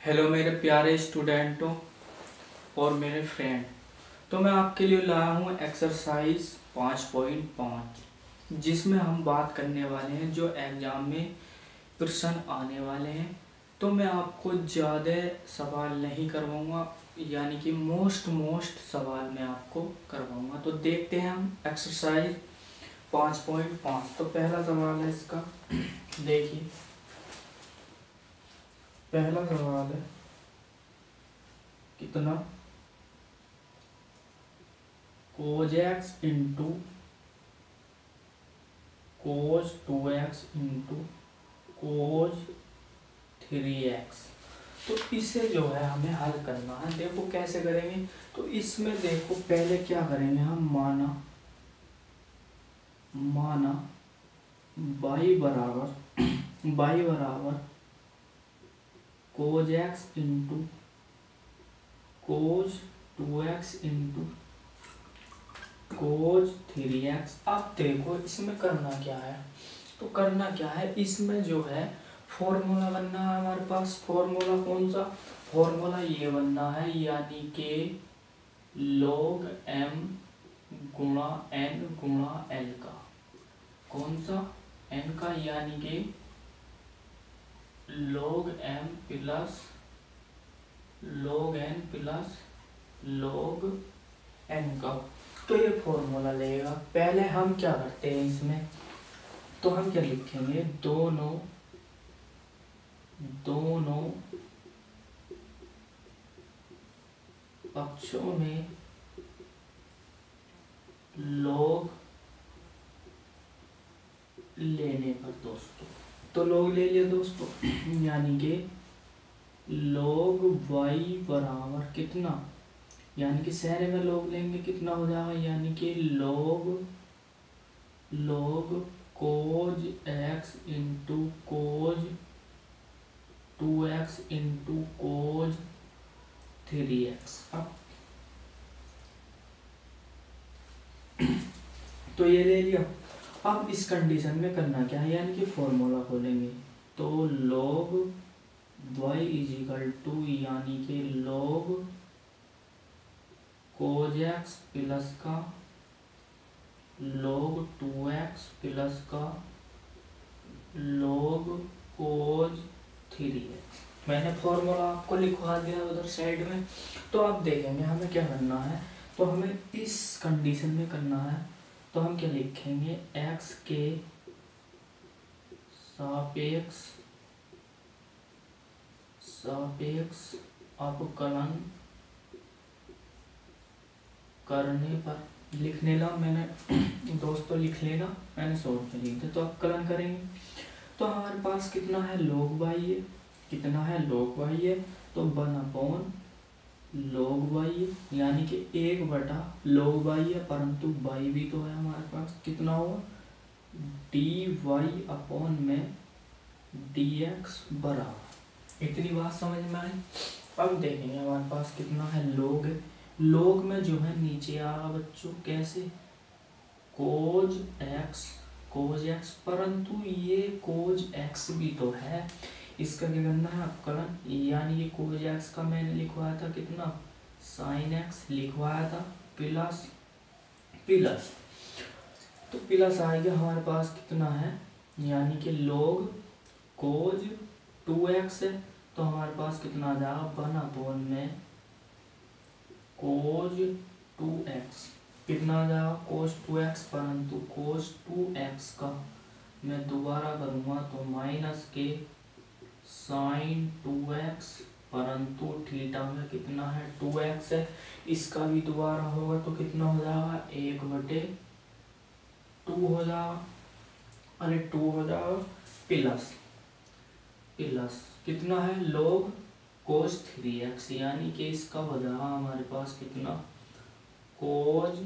Hello मेरे प्यारे स्टूडेंटों और मेरे फ्रेंड। तो मैं आपके लिए लाया हूँ एक्सरसाइज 5.5 जिसमें हम बात करने वाले हैं जो एग्ज़ाम में प्रश्न आने वाले हैं। तो मैं आपको ज़्यादा सवाल नहीं करवाऊँगा, यानी कि मोस्ट सवाल मैं आपको करवाऊँगा। तो देखते हैं हम एक्सरसाइज 5.5। तो पहला सवाल है इसका, देखिए पहला सवाल है कितना cos x into cos 2x into cos 3x। तो इसे जो है हमें हल करना है। देखो कैसे करेंगे। तो इसमें देखो पहले क्या करेंगे हम, माना y बराबर cos x into cos 2x into cos 3x। अब देखो इसमें करना क्या है। तो करना क्या है, इसमें जो है फॉर्मूला बनना है हमारे पास। फॉर्मूला कौन सा, फॉर्मूला ये बनना है, यानी कि log m गुणा n गुणा l का। कौन सा, n का, यानी कि log m plus log n plus log n का। तो ये फॉर्मूला लगेगा। पहले हम क्या करते हैं इसमें, तो हम क्या लिखेंगे, दोनों पक्षों में log लेने पर दोस्तों। तो log ले लिया दोस्तों, यानी कि log y बराबर कितना, यानी कि सारे में log लेंगे कितना हो जाएगा, यानी कि log cos x into cos 2x into cos 3x। अब तो ये ले लिया। अब इस कंडीशन में करना क्या है, यानी कि फॉर्मूला खोलेंगे। तो log y is equal to, यानी कि log cos x प्लस का log 2x प्लस का log cos 3x। मैंने फॉर्मूला आपको लिखवा दिया उधर साइड में। तो आप देखेंगे हमें क्या करना है। तो हमें इस कंडीशन में करना है। तो हम क्या लिखेंगे, x के सापेक्ष अवकलन करने पर, लिखने ला मैंने दोस्तों, लिख लेना, मैंने शॉर्ट में लिख दिया। तो अवकलन करेंगे तो हमारे पास कितना है, log y है। कितना है, log y है। तो 1/log y है, यानी कि 1/log y है, परंतु y भी तो है हमारे पास। कितना होगा, dy अपॉन में dx बराबर। इतनी बात समझ में आई। अब देखेंगे हमारे पास कितना है, log है। log में जो है नीचे आ रहा बच्चों, कैसे, cos x, परंतु ये cos x भी तो है, इसका क्या करना है, अवकलन। यानी ये cos x का मैंने लिखवाया था कितना, sin x लिखवाया था, प्लस तो प्लस आएगा हमारे पास कितना है, यानी कि log cos 2x है। तो हमारे पास कितना आ जाएगा, 1/में cos 2x। कितना आ जाएगा, cos 2x, परंतु cos 2x का मैं दोबारा करूँगा तो माइनस के sin 2x, परंतु थीटा में कितना है, 2x है। इसका भी दोबारा होगा तो कितना हो जाएगा, 1/2 हो जाएगा। अरे 2 हो जाएगा, प्लस कितना है, log cos 3x, यानी कि इसका हो जाएगा हमारे पास कितना, cos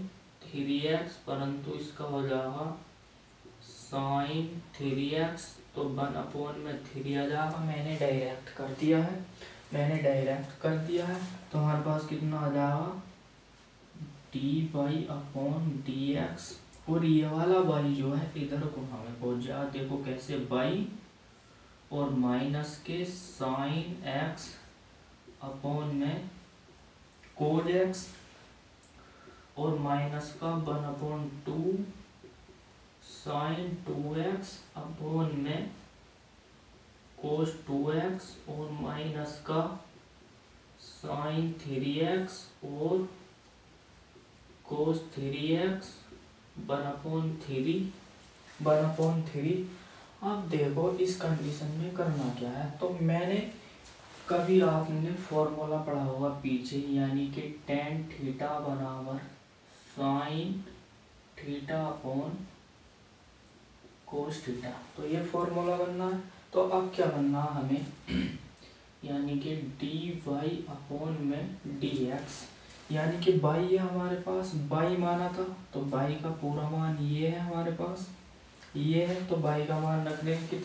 3x, परंतु इसका हो जाएगा sin 3x। तो 1/3 आ जाएगा। मैंने डायरेक्ट कर दिया है। तो हमारे पास कितना आ जाएगा, dy/dx। और ये वाला y जो है इधर को हमें पहुंच जाए। देखो कैसे, y और माइनस के sin x अपॉन में कोज एक्स और माइनस का 1/2 साइन 2x अपॉन में कोस 2x और माइनस का साइन 3x और कोस 3x 1/3। अब देखो इस कंडीशन में करना क्या है। तो मैंने कभी आपने फॉर्मूला पढ़ा होगा पीछे, यानी कि tan थीटा बराबर sine theta upon cos theta. तो ये फॉर्मूला बनना है। तो अब क्या बनना है हमें, यानी कि dy अपॉन में dx, यानी कि y है हमारे पास, y माना था तो y का पूरा मान ये है हमारे पास, ये है। तो y का मान रख देंगे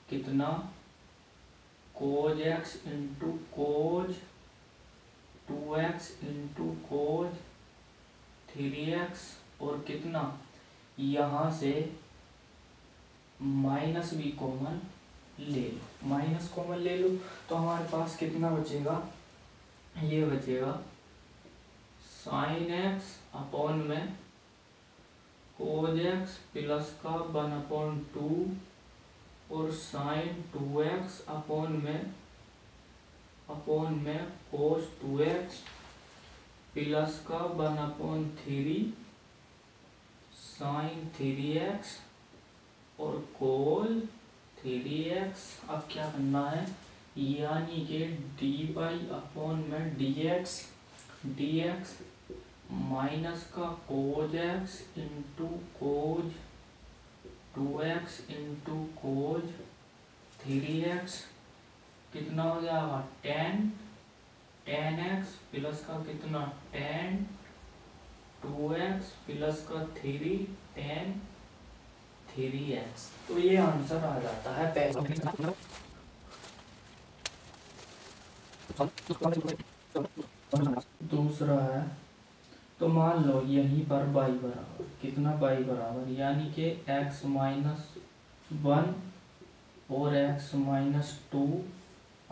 कितना कोज x इंटू कोज 2x इंटू कोज 3x और कितना, यहाँ से माइनस भी कॉमन ले लो, माइनस कॉमन ले लो तो हमारे पास कितना बचेगा, ये बचेगा साइन एक्स अपॉन में कोज एक्स प्लस का 1/2 और साइन 2x अपॉन में कोस 2x प्लस का 1/3 साइन 3x और कोल 3x। अब क्या करना है, यानी कि dy अपॉन में dx माइनस का कोज x इंटू कोज 2x इंटू कोज 3x कितना हो जाएगा tan x प्लस का कितना tan 2x प्लस का 3 tan 3x। तो ये आंसर आ जाता है पहला। दूसरा है, तो मान लो यहीं पर y बराबर कितना, y बराबर यानी कि x माइनस 1 और x माइनस 2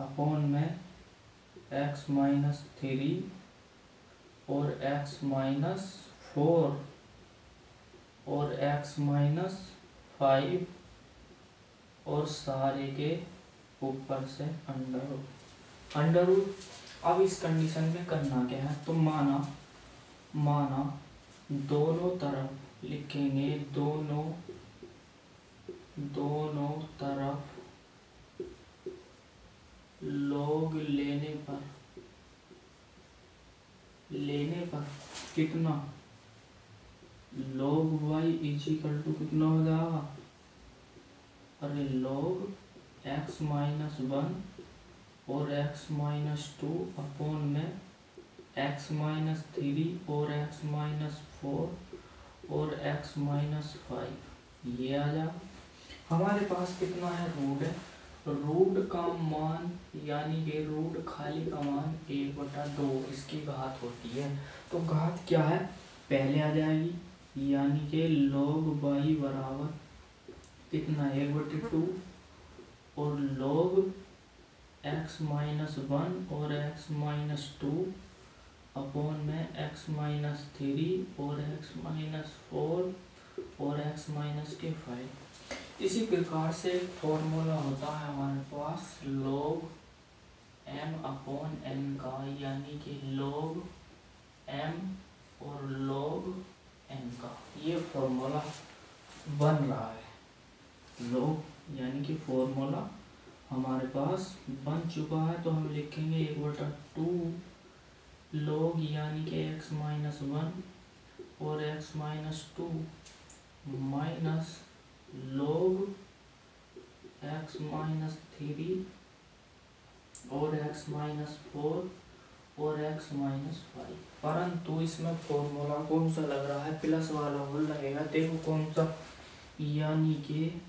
अपॉन में x माइनस 3 और x माइनस 4 और x माइनस 5 और सारे के ऊपर से अंडर रूट। अब इस कंडीशन में करना क्या है, तो माना दोनों तरफ लिखेंगे, दोनों तरफ log लेने पर कितना log y इक्वल टू कितना हो जाएगा, अरे log x माइनस 1 और x माइनस 2 अपॉन में x माइनस 3 और x माइनस 4 और x माइनस 5, ये आ जा। हमारे पास कितना है, रूट है। रूट का मान यानी कि रूट खाली का मान 1/2 इसकी घात होती है। तो घात क्या है, पहले आ जाएगी, यानी कि log y बराबर कितना 1/2 और log x माइनस 1 और x माइनस 2 अपॉन में x माइनस 3 और x माइनस 4 और x माइनस के 5। इसी प्रकार से एक फॉर्मूला होता है हमारे पास log m अपॉन n का, यानी कि log m और log n का ये फॉर्मूला बन रहा है। log यानी कि फॉर्मूला हमारे पास बन चुका है। तो हम लिखेंगे 1/2 log यानी कि x माइनस 1 और x minus 2 minus log x minus 3 और x माइनस 4 और x माइनस 5। परंतु इसमें फॉर्मूला कौन सा लग रहा है, प्लस वाला होल लगेगा। देखो कौन सा, यानी कि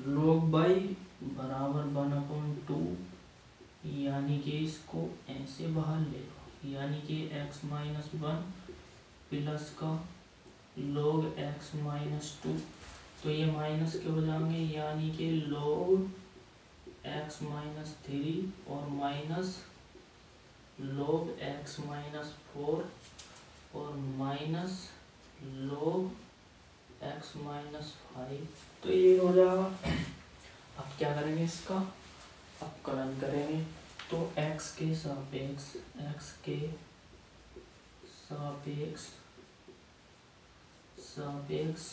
log y बराबर 1/2, यानी कि इसको ऐसे बाहर ले लो, यानी कि x माइनस 1 प्लस का log x माइनस 2, तो ये माइनस के हो जाएंगे, यानी कि log एक्स माइनस 3 और माइनस log x माइनस 4 और माइनस log x माइनस 5। तो ये हो जाएगा। अब क्या करेंगे, इसका अवकलन करेंगे। तो x के सापेक्ष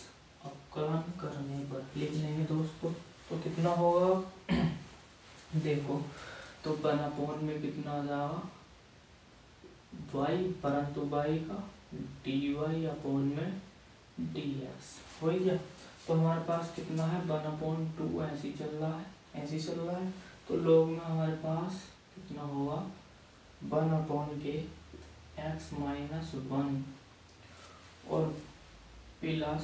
अवकलन करने पर लिख लेंगे दोस्तों। तो कितना होगा देखो, तो 1/, में कितना आ जाएगा y, परंतु y का dy अपॉन में dx हो गया। तो हमारे पास कितना है 1/2, ऐसे चल रहा है। तो log में हमारे पास कितना होगा 1/k x माइनस 1 और प्लस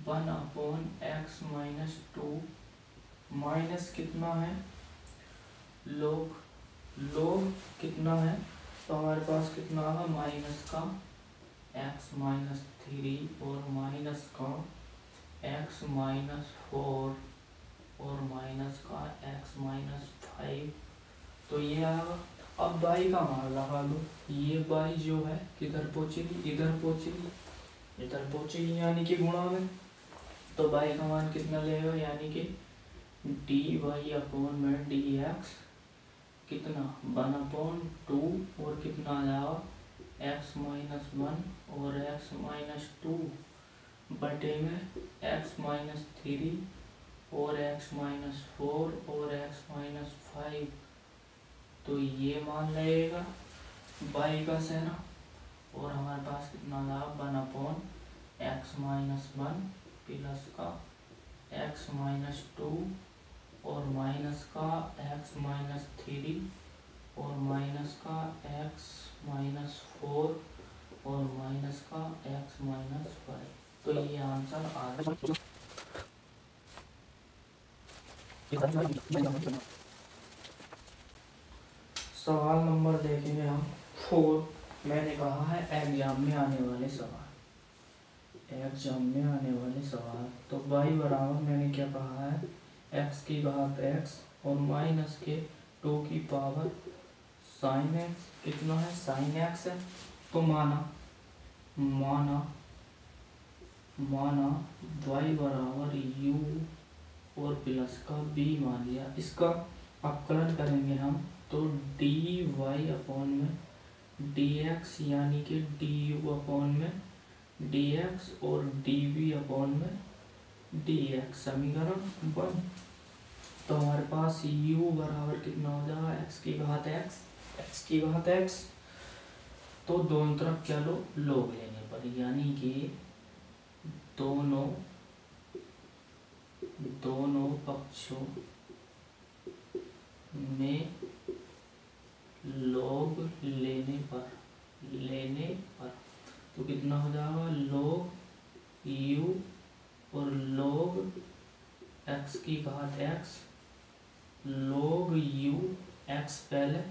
1/x माइनस 2 माइनस कितना है log कितना है, तो हमारे पास कितना आगा माइनस का x माइनस 3 और माइनस का x माइनस 4 और माइनस का x माइनस 5। तो ये आएगा। अब y का मान लगा लो, ये y जो है किधर पहुंचेगी, इधर पहुंचेगी यानी कि गुणा में। तो y का मान कितना लेगा, यानी कि dy अपॉन में dx कितना 1/2 और कितना आ जाएगा x माइनस 1 और x माइनस 2 बटे में x माइनस 3 और x माइनस 4 और x माइनस 5। तो ये मान लगेगा y का सेना। और हमारे पास कितना आ जाएगा 1/x माइनस 1 प्लस का x माइनस 2 और माइनस का x माइनस 3 और माइनस का x माइनस 4 और माइनस का x माइनस 5। तो ये आंसर आ गया। सवाल नंबर देखेंगे हम 4। मैंने कहा है एग्जाम में आने वाले सवाल। तो y बराबर मैंने क्या कहा है x की घात x और माइनस के 2 की पावर साइन x कितना है साइन x है। तो माना y बराबर u और प्लस का b मान लिया। इसका अवकलन करेंगे हम। तो dy अपॉन में dx यानी कि du अपॉन में dx और dv अपॉन में dx समीकरण 1। तो हमारे पास u बराबर कितना हो जाएगा x की घात x। तो दोनों तरफ क्या लो log लेने पर, यानी कि दोनों पक्षों में log लेने पर तो कितना हो जाएगा log u और log x की घात x log u x पहले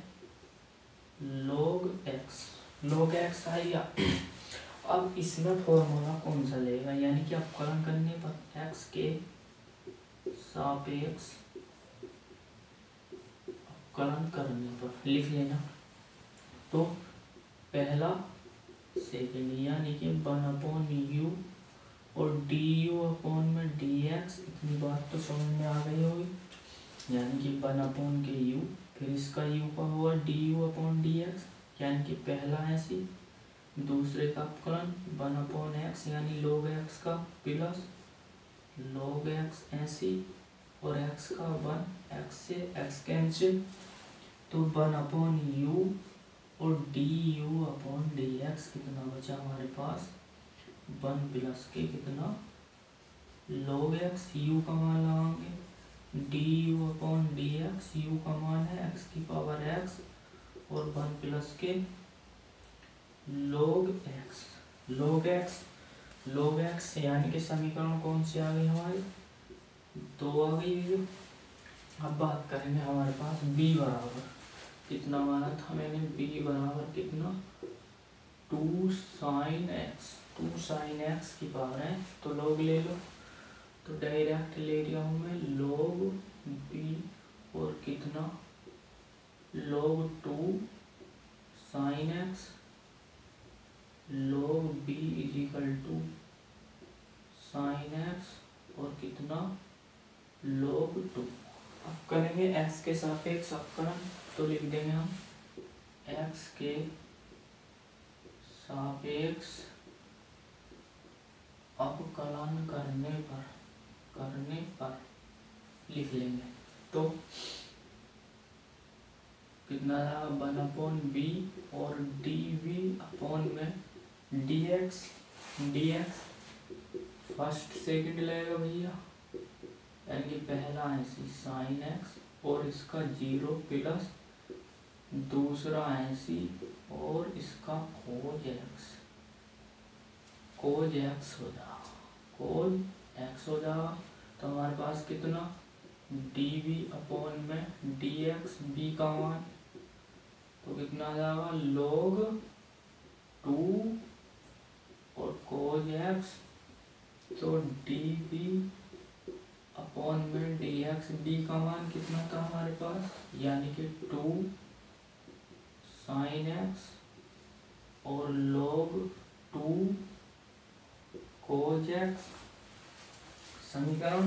log x आएगा। अब इसमें फॉर्मूला कौन सा लेगा, यानी कि अवकलन करने पर x के सापेक्ष अवकलन करने पर लिख लेना। तो पहला सेकंड यानी कि 1/u और du अपॉन में dx, इतनी बात तो समझ में आ गई होगी, यानी कि 1/u फिर इसका u का हुआ du अपॉन dx, यानी कि पहला ऐसी दूसरे का अवकलन 1/x यानी log x का प्लस log x ऐसी और x का 1 x से x कैंसिल। तो 1/u और du अपॉन dx कितना बचा हमारे पास 1 प्लस के कितना log x, u का मान लगाएंगे du अपॉन dx, u का मान है x की पावर x और 1 प्लस के log x यानी कि समीकरण कौन सी आ गई हमारी 2 आ गई। अब बात करेंगे हमारे पास b बराबर कितना माना था मैंने, b बराबर कितना 2 sin x की पावर है। तो log ले लो। तो डायरेक्ट ले रहा हूँ मैं log b और कितना log 2 sin x log b is equal to sin x और कितना log 2। अब करेंगे x के सापेक्ष अवकलन, तो लिख देंगे हम x के सापेक्ष अवकलन करने पर लिख लेंगे। तो कितना था 1/b और dv अपॉन में dx फर्स्ट सेकंड लगेगा भैया, यानी कि पहला है sin x और इसका 0 प्लस दूसरा ऐसी और इसका cos x हो जाएगा। तो हमारे पास कितना dv अपॉन में dx b का मान तो कितना आ जाएगा log 2 और cos x, तो dv अपॉन में dx b का मान कितना था हमारे पास, यानी कि 2 sin x और log 2 cos x। समीकरण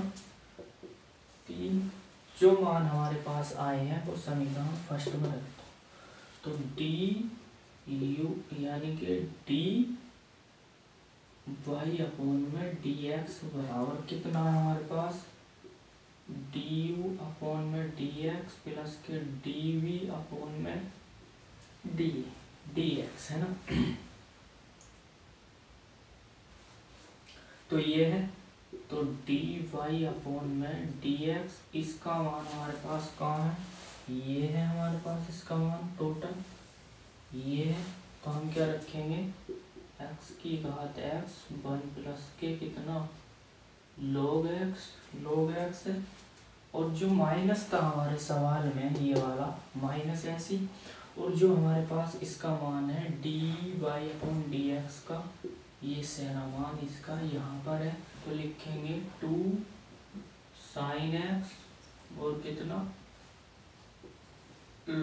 3 जो मान हमारे पास आए हैं वो समीकरण फर्स्ट में रख दो। तो du यानी कि dy अपॉन में dx बराबर कितना है हमारे पास du अपॉन में dx प्लस के dv अपॉन में dx है ना। तो ये है, तो dy अपॉन में dx इसका मान हमारे पास कहाँ है, ये है हमारे पास इसका मान टोटल ये है। तो हम क्या रखेंगे x की घात x 1 प्लस के कितना log x है, और जो माइनस था हमारे सवाल में ये वाला माइनस ऐसी, और जो हमारे पास इसका मान है dy अपॉन dx का ये सेना मान इसका यहाँ पर है। तो लिखेंगे 2 sin x और कितना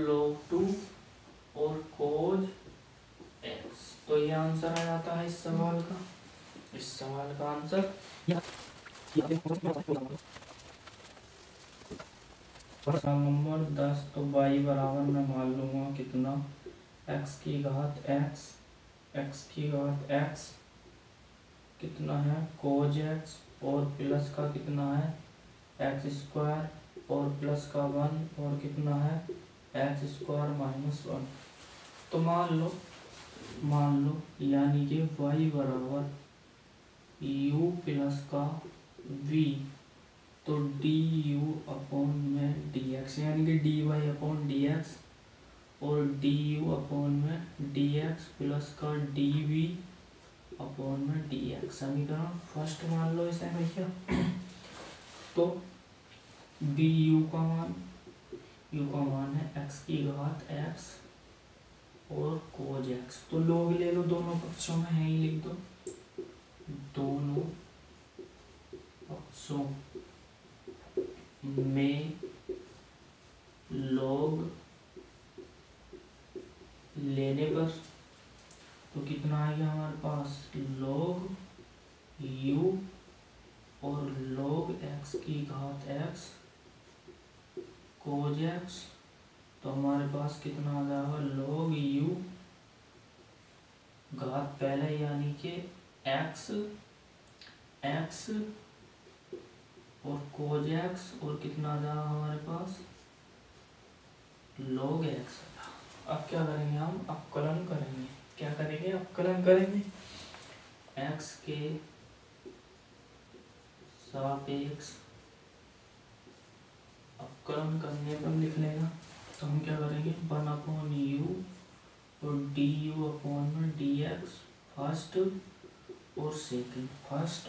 log 2 और cos x। तो ये आंसर आ जाता है इस सवाल का आंसर। नंबर 10, तो y बराबर मैं मान लूँगा कितना x की घात x कितना है cos x और प्लस का कितना है x स्क्वायर और प्लस का 1 और कितना है x स्क्वायर माइनस 1। तो मान लो यानी कि y बराबर u प्लस का v, तो du अपॉन में dx यानी कि dy अपॉन dx और du अपॉन में dx प्लस का dv अपॉन में dx। समीकरण फर्स्ट मान लो इसे भैया। तो du का मान है x की घात x और cos x, तो log ले लो, दोनों पक्षों में है ही लिख दो, दोनों पक्षों में log लेने पर तो कितना आ गया हमारे पास log u और log x की घात x cos x। तो हमारे पास कितना आ जाएगा log u घात पहले यानी कि x और cos x और कितना आ जाएगा हमारे पास log x। अब क्या करेंगे हम अवकलन करेंगे, क्या करेंगे अवकलन करेंगे x के सापेक्ष अवकलन करने पर लिख लेगा। तो हम क्या करेंगे 1/u और du अपॉन में dx फर्स्ट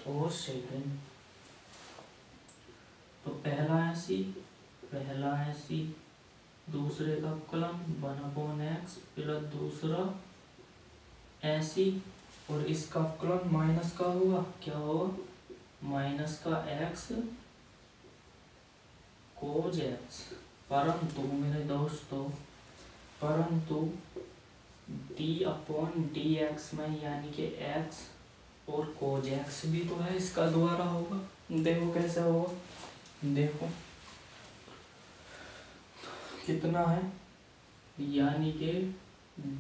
और सेकंड। तो पहला ऐसी दूसरे का अवकलन 1/x प्लस दूसरा ऐसी और इसका अवकलन माइनस का होगा, क्या होगा माइनस का एक्स कोज एक्स, परंतु मेरे दोस्तों परंतु डी अपॉन डी एक्स में यानी कि एक्स और कोज एक्स भी तो है, इसका द्वारा होगा। देखो कैसे होगा, देखो कितना है, यानी कि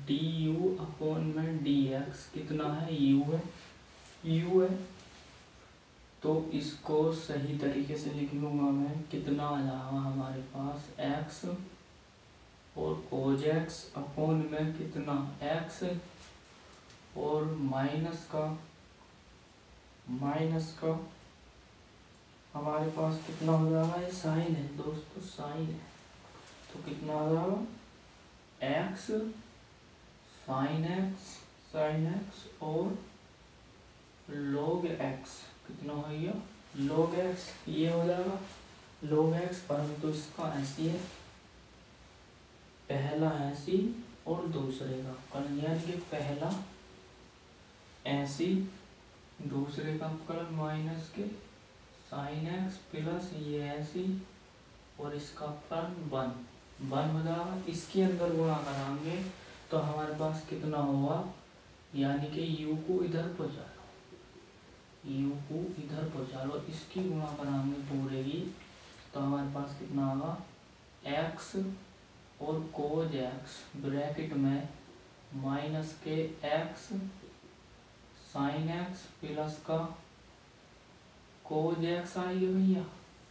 डी यू अपॉन में डी एक्स कितना है, यू है, यू है। तो इसको सही तरीके से लिख लूँगा मैं, कितना आ जाएगा हमारे पास एक्स और कोज एक्स अपॉन में कितना एक्स और माइनस का हमारे पास कितना हो जाएगा, ये साइन है दोस्तों, साइन है। तो कितना आ जाएगा एक्स साइन एक्स और log x कितना हो गया, log x, ये हो जाएगा log x, परंतु इसका ऐसी है, पहला ऐसी और दूसरे का कलन, यानी कि पहला ऐसी दूसरे का कलन माइनस के साइन एक्स प्लस ये ऐसी और इसका कलन वन हो जाएगा। इसके अंदर गुणा कराएंगे तो हमारे पास कितना होगा, यानी कि u को इधर पहुँचा लो, u को इधर पहुँचा लो, इसकी गुणा कराएंगे पूरे की तो हमारे पास कितना होगा x और कोज x ब्रैकेट में माइनस के x साइन x प्लस का कोज x आएगा भैया,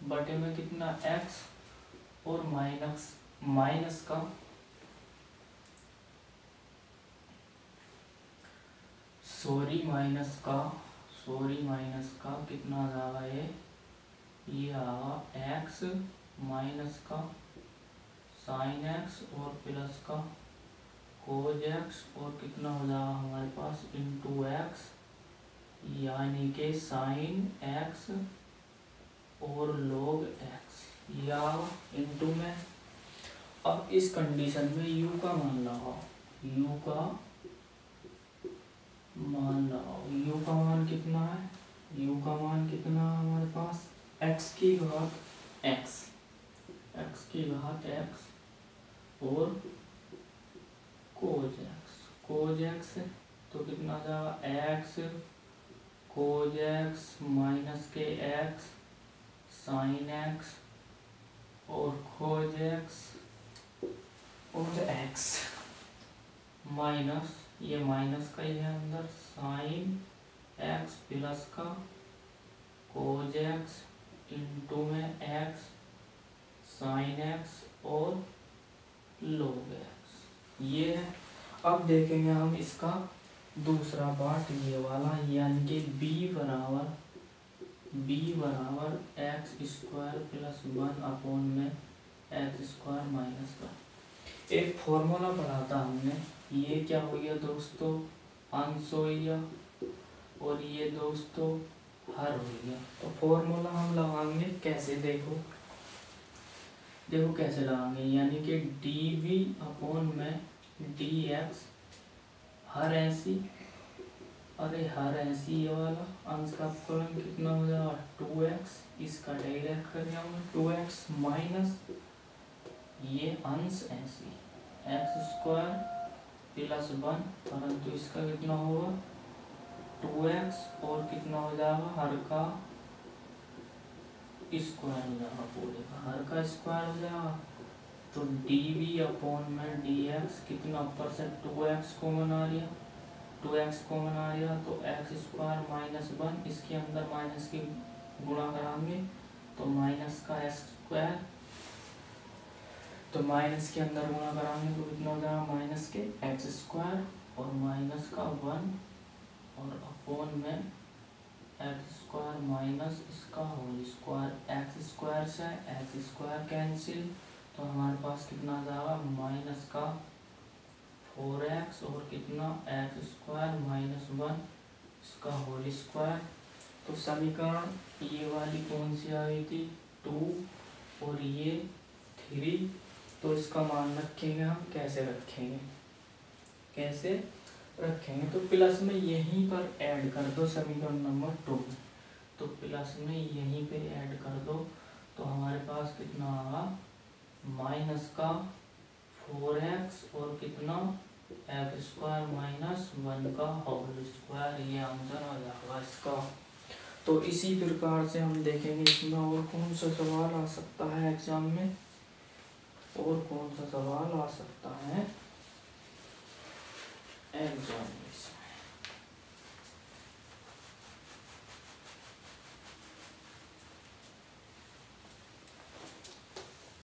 बटे में कितना x और माइनस का माइनस का कितना आ जाएगा, ये आएगा x माइनस का साइन x और प्लस का कोज x और कितना हो जाएगा हमारे पास इंटू x, यानी के साइन x और log x, या इंटू में। अब इस कंडीशन में u का मान लगाओ, u का मान कितना है, u का मान कितना है हमारे पास x की घात x और कोज x है तो कितना आ जाएगा x कोज x माइनस के x साइन x और कोज x और x माइनस, ये माइनस का ही है अंदर, साइन x प्लस का कोज x इंटू में x साइन x और log x, ये है। अब देखेंगे हम इसका दूसरा पार्ट, ये वाला, यानी कि b बराबर एक्स स्क्वायर प्लस 1 अपॉन में एक्स स्क्वायर माइनस का। एक फॉर्मूला पढ़ा था हमने, ये क्या हो गया दोस्तों, अंश हो गया और ये दोस्तों हर हो गया। तो फॉर्मूला हम लगाएंगे कैसे, देखो कैसे लगाएंगे, यानी कि dv अपॉन में dx हर ऐसी, ये वाला अंश का फलन कितना हो जाएगा 2x, इसका डायरेक्ट कर जाऊंगा 2x माइनस ये अंश ऐसी एक्स स्क्वायर प्लस 1, परंतु इसका कितना होगा 2x और कितना हो जाएगा हर का स्क्वायर हो जाएगा, पूरे का हर का स्क्वायर हो जाएगा। तो dv अपॉन में dx कितना, ऊपर से 2x कॉमन आ रहा, तो एक्स स्क्वायर माइनस 1, इसके अंदर माइनस की गुणा कराएंगे तो माइनस का एक्स स्क्वायर, तो माइनस के अंदर गुणा कराएंगे तो कितना हो जाएगा माइनस के एक्स स्क्वायर और माइनस का 1 और अपॉन में एक्स स्क्वायर माइनस इसका होल स्क्वायर, एक्स स्क्वायर से एक्स स्क्वायर कैंसिल, तो हमारे पास कितना आ जाएगा माइनस का 4x और कितना एक्स स्क्वायर माइनस 1 इसका होल स्क्वायर। तो समीकरण ये वाली कौन सी आ गई थी 2 और ये 3, तो इसका मान रखेंगे हम, कैसे रखेंगे तो प्लस में यहीं पर ऐड कर दो समीकरण नंबर 2, तो प्लस में यहीं पे ऐड कर दो, तो हमारे पास कितना आगा माइनस का 4x और कितना x² - 1 का होल स्क्वायर, ये आंसर आ जाएगा इसका। तो इसी प्रकार से हम देखेंगे इसमें और कौन सा सवाल आ सकता है एग्जाम में, और कौन सा सवाल आ सकता है एग्जाम में।